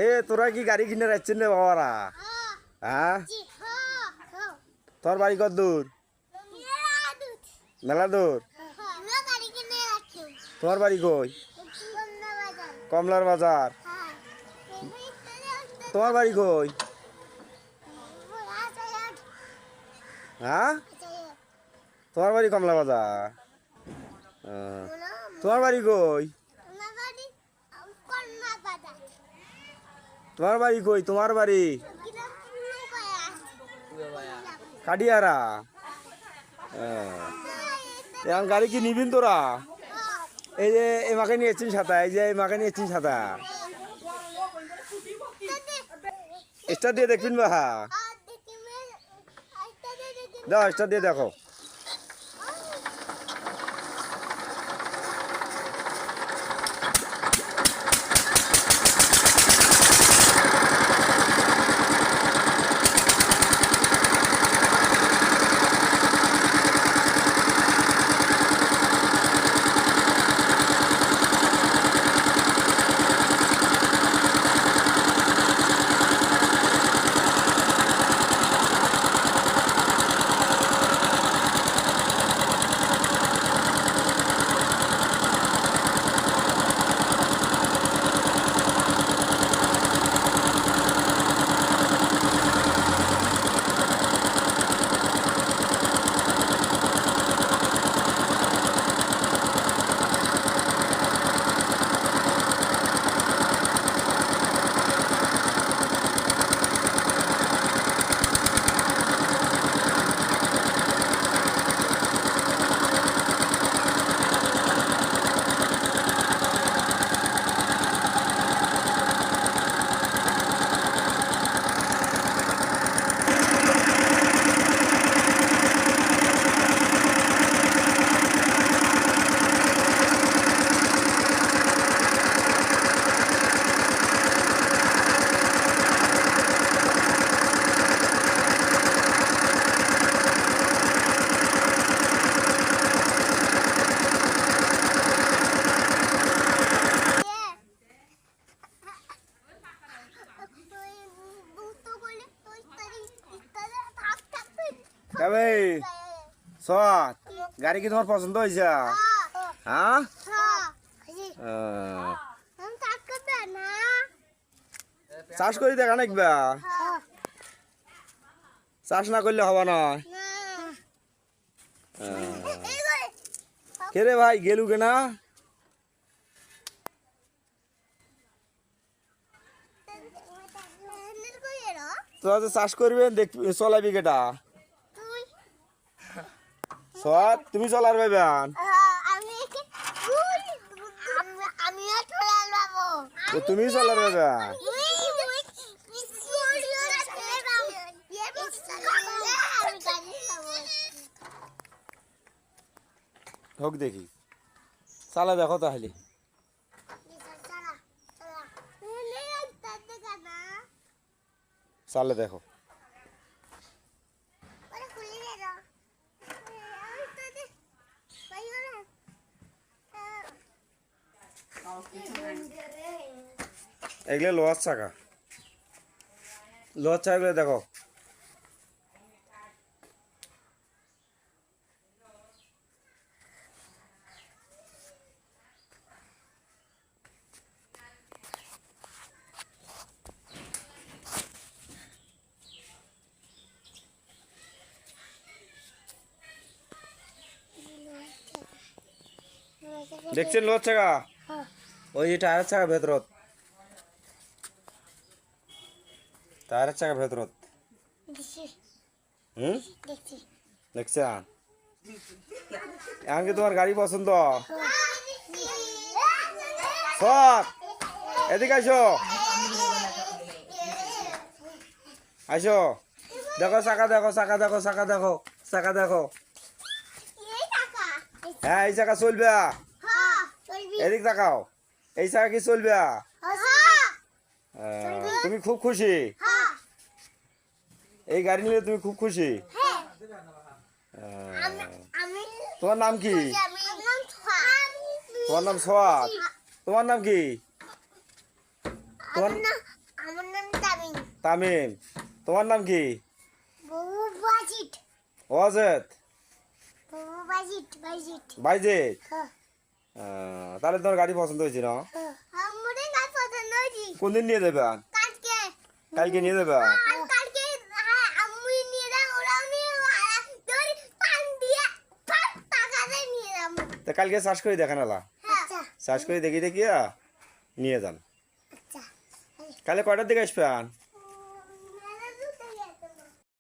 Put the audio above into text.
এ তোরা কি গাড়ি কিনে যাচ্ছেন রে বাবারা? হ্যাঁ, তোর বাড়ি কত দূর? মেলা দূর। তোমার বাড়ি কই? কমলার বাজার। তোমার বাড়ি কই? হ্যাঁ, তোমার বাড়ি কমলা বাজার। তোমার বাড়ি কই? তোমার বাড়ি কই? তোমার বাড়ি কাটিয়ারা। এখন গাড়ি কি নিবিন তোরা? এই যে এই মাকে নিয়েছিস ছাতা, এই যে এই মাকে নিয়েছিস ছাতা, স্টার দিয়ে দেখবিন বা? দাও স্টার দিয়ে দেখো। সৎ গাড়ি কি তোমার পছন্দ হয়েছে? হ্যাঁ, চাষ করি দেখা নাকবা? চাষ না করলে হবা না। কে রে ভাই গেলু কেনা? তোরা যে চাষ করবে দেখবি চলাবি কেটা? সৎ তুমি চলার ভাইবান? তুমি চলার ভাইবান? হোক দেখি চালা দেখো তাহলে। চালে দেখো। এগুলো লোহার চাকা, লোহার চাকাগুলো দেখো। দেখছেন লোহার চাকা? ওই যে টায়ারের চাকা ভেতরত, টায়ারের চাকা ভেতরত। দেখছেন? এখন কি তোমার গাড়ি পছন্দ? সব এদিকে আসো, আসো দেখো চাকা দেখো, চাকা দেখো, চাকা দেখো, চাকা দেখো। হ্যাঁ এই চাকা চলবে। এদিক দেখাও, এই চাকা কি চলবে? তুমি খুব খুশি? এই গাড়ি নিলে তুমি খুব খুশি? তোমার নাম কি? তোমার নাম সোয়াদ। তোমার নাম কি? আমার নাম তামিম। তামিম। তোমার নাম কি? বাবু বাজিত। ওয়াজেদ। বাবু বাজিত বাজিত। বাইজেদ। হ্যাঁ তাহলে তোমার গাড়ি পছন্দ হয়েছে না? আমাদের গাছ পছন্দ হয়েছে। কোনদিন নিয়ে যাবে? কালকে। কালকে নিয়ে যাবে? কালকে আম্মু নিয়ে যাও, ওরাও নিয়ে তোর পান দিয়ে টাকা দিয়ে নিয়ে যাবো। তা কালকে চাষ করে দেখেন আলা, আচ্ছা চাষ করে দেখি দেখিয়া নিয়ে যান। আচ্ছা। কালে কয়টার দিকে আসবেন?